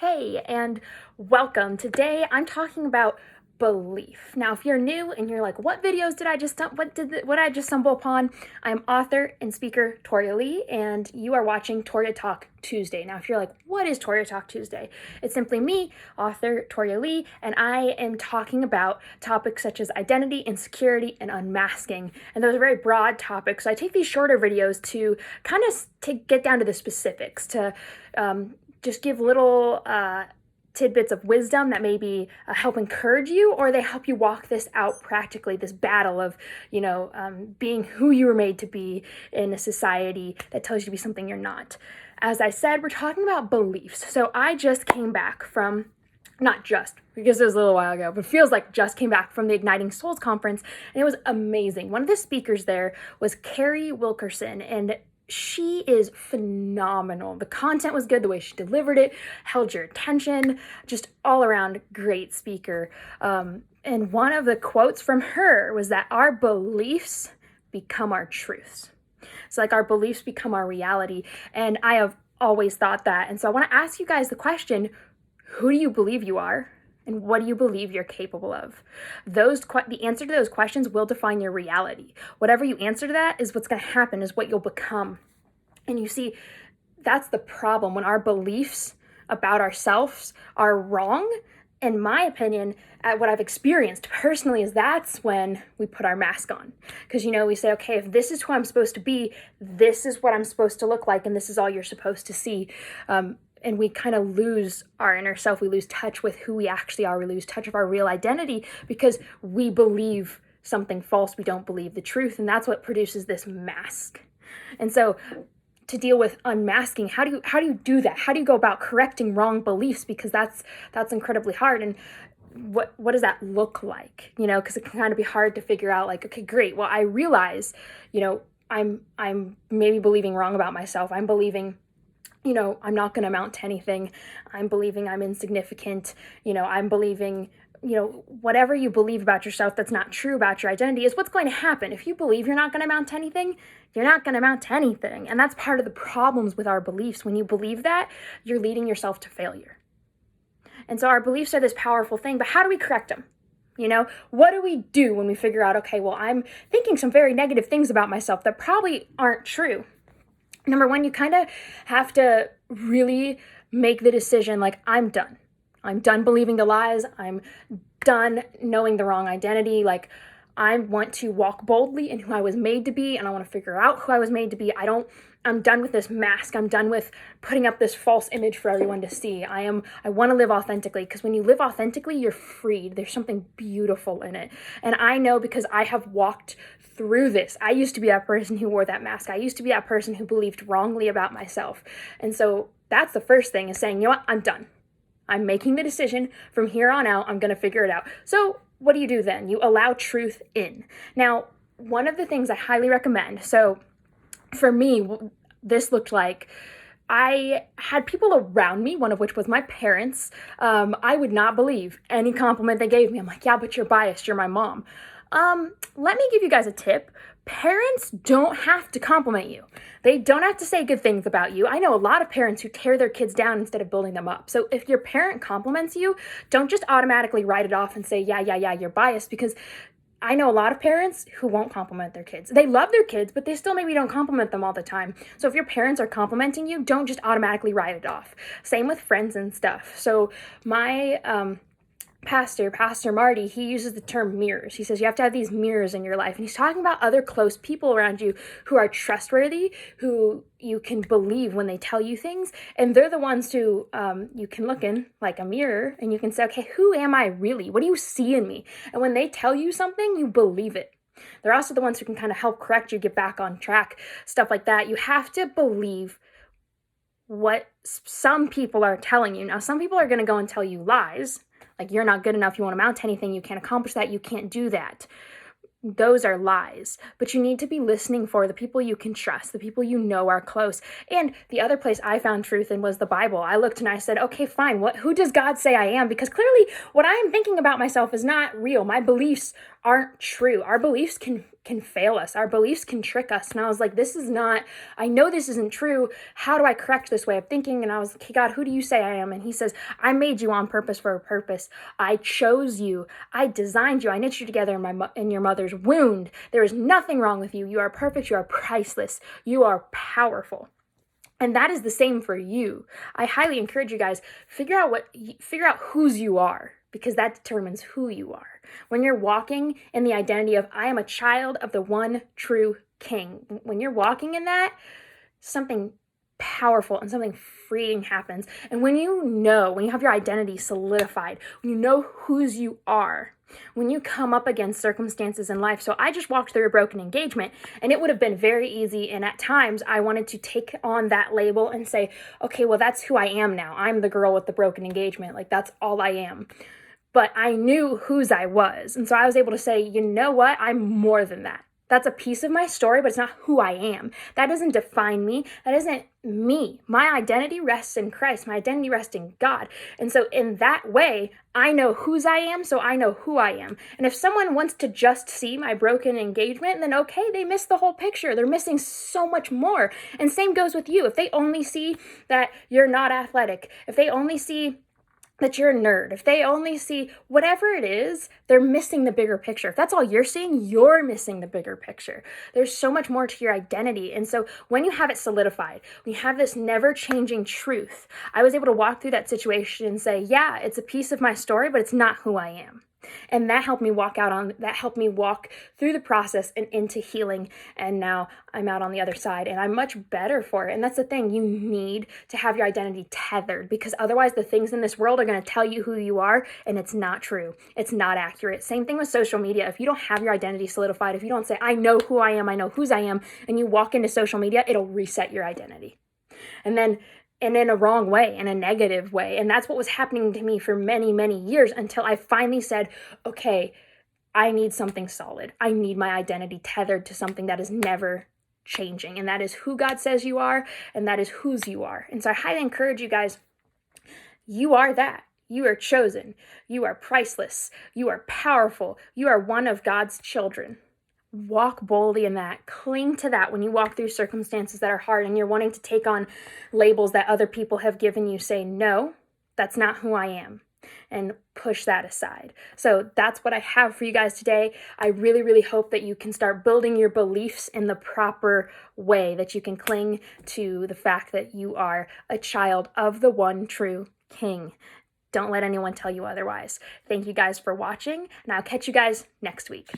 Hey, and welcome. Today I'm talking about belief. Now, if you're new and you're like, what videos did I just what I just stumble upon? I'm author and speaker Toria Leigh, and you are watching Toria Talk Tuesday. Now, if you're like, what is Toria Talk Tuesday? It's simply me, author Toria Leigh, and I am talking about topics such as identity, insecurity, and unmasking. And those are very broad topics. So I take these shorter videos to kind of get down to the specifics, to just give little tidbits of wisdom that maybe help encourage you, or they help you walk this out practically, this battle of, being who you were made to be in a society that tells you to be something you're not. As I said, we're talking about beliefs. So I just came back from, not just, because it was a little while ago, but feels like just came back from the Igniting Souls conference, and it was amazing. One of the speakers there was Carrie Wilkerson, and she is phenomenal. The content was good, the way she delivered it held your attention, just all around great speaker. And one of the quotes from her was that our beliefs become our truths. So like our beliefs become our reality. And I have always thought that. And so I want to ask you guys the question, who do you believe you are? And what do you believe you're capable of? The answer to those questions will define your reality. Whatever you answer to that is what's going to happen, is what you'll become. And you see, that's the problem. When our beliefs about ourselves are wrong, in my opinion, at what I've experienced personally, is that's when we put our mask on. Because, we say, okay, if this is who I'm supposed to be, this is what I'm supposed to look like, and this is all you're supposed to see. And we kind of lose our inner self. We lose touch with who we actually are. We lose touch of our real identity because we believe something false. We don't believe the truth. And that's what produces this mask. And so to deal with unmasking, how do you do that? How do you go about correcting wrong beliefs? Because that's incredibly hard. And what does that look like? Because it can kind of be hard to figure out, like, okay, great. Well, I realize, I'm maybe believing wrong about myself. I'm believing, I'm not going to amount to anything. I'm believing I'm insignificant. I'm believing, whatever you believe about yourself that's not true about your identity is what's going to happen. If you believe you're not going to amount to anything, you're not going to amount to anything. And that's part of the problems with our beliefs. When you believe that, you're leading yourself to failure. And so our beliefs are this powerful thing, but how do we correct them? What do we do when we figure out, okay, well, I'm thinking some very negative things about myself that probably aren't true? Number one, you kind of have to really make the decision, like, I'm done. I'm done believing the lies. I'm done knowing the wrong identity. Like, I want to walk boldly in who I was made to be, and I want to figure out who I was made to be. I'm done with this mask. I'm done with putting up this false image for everyone to see. I want to live authentically, because when you live authentically, you're freed. There's something beautiful in it. And I know, because I have walked through this. I used to be that person who wore that mask. I used to be that person who believed wrongly about myself. And so that's the first thing, is saying, I'm done. I'm making the decision from here on out. I'm going to figure it out. So what do you do then? You allow truth in. Now, one of the things I highly recommend, so for me, this looked like I had people around me, one of which was my parents. I would not believe any compliment they gave me. I'm like, yeah, but you're biased. You're my mom. Let me give you guys a tip. Parents don't have to compliment you. They don't have to say good things about you. I know a lot of parents who tear their kids down instead of building them up. So if your parent compliments you, don't just automatically write it off and say, yeah, you're biased, because I know a lot of parents who won't compliment their kids. They love their kids, but they still maybe don't compliment them all the time. So if your parents are complimenting you, don't just automatically write it off. Same with friends and stuff. So my Pastor Marty, he uses the term mirrors. He says you have to have these mirrors in your life. And he's talking about other close people around you who are trustworthy, who you can believe when they tell you things. And they're the ones who you can look in like a mirror, and you can say, okay, who am I really? What do you see in me? And when they tell you something, you believe it. They're also the ones who can kind of help correct you, get back on track, stuff like that. You have to believe what some people are telling you. Now, some people are going to go and tell you lies. Like, you're not good enough, you won't amount to anything, you can't accomplish that, you can't do that. Those are lies. But you need to be listening for the people you can trust, the people you know are close. And the other place I found truth in was the Bible. I looked and I said, okay, fine, who does God say I am? Because clearly what I am thinking about myself is not real. My beliefs aren't true. Our beliefs can can fail us. Our beliefs can trick us. And I was like, I know this isn't true. How do I correct this way of thinking? And I was like, hey, God, who do you say I am? And he says, I made you on purpose for a purpose. I chose you. I designed you. I knit you together in your mother's womb. There is nothing wrong with you. You are perfect. You are priceless. You are powerful. And that is the same for you. I highly encourage you guys, figure out whose you are, because that determines who you are. When you're walking in the identity of, I am a child of the one true King, when you're walking in that, something powerful and something freeing happens. And when you have your identity solidified, when you know whose you are, when you come up against circumstances in life. So I just walked through a broken engagement, and it would have been very easy. And at times I wanted to take on that label and say, okay, well, that's who I am now. I'm the girl with the broken engagement. Like, that's all I am. But I knew whose I was. And so I was able to say, you know what? I'm more than that. That's a piece of my story, but it's not who I am. That doesn't define me. That isn't me. My identity rests in Christ. My identity rests in God. And so in that way, I know whose I am, so I know who I am. And if someone wants to just see my broken engagement, then okay, they miss the whole picture. They're missing so much more. And same goes with you. If they only see that you're not athletic, if they only see that you're a nerd, if they only see whatever it is, they're missing the bigger picture. If that's all you're seeing, you're missing the bigger picture. There's so much more to your identity. And so when you have it solidified, when you have this never changing truth, I was able to walk through that situation and say, yeah, it's a piece of my story, but it's not who I am. And that helped me walk through the process and into healing. And now I'm out on the other side and I'm much better for it. And that's the thing. You need to have your identity tethered, because otherwise the things in this world are going to tell you who you are, and it's not true. It's not accurate. Same thing with social media. If you don't have your identity solidified, if you don't say, I know who I am, I know whose I am, and you walk into social media, it'll reset your identity. And in a wrong way, in a negative way. And that's what was happening to me for many, many years, until I finally said, okay, I need something solid. I need my identity tethered to something that is never changing. And that is who God says you are, and that is whose you are. And so I highly encourage you guys, you are that. You are chosen. You are priceless. You are powerful. You are one of God's children. Walk boldly in that. Cling to that when you walk through circumstances that are hard and you're wanting to take on labels that other people have given you. Say, no, that's not who I am, and push that aside. So that's what I have for you guys today. I really, really hope that you can start building your beliefs in the proper way, that you can cling to the fact that you are a child of the one true King. Don't let anyone tell you otherwise. Thank you guys for watching, and I'll catch you guys next week.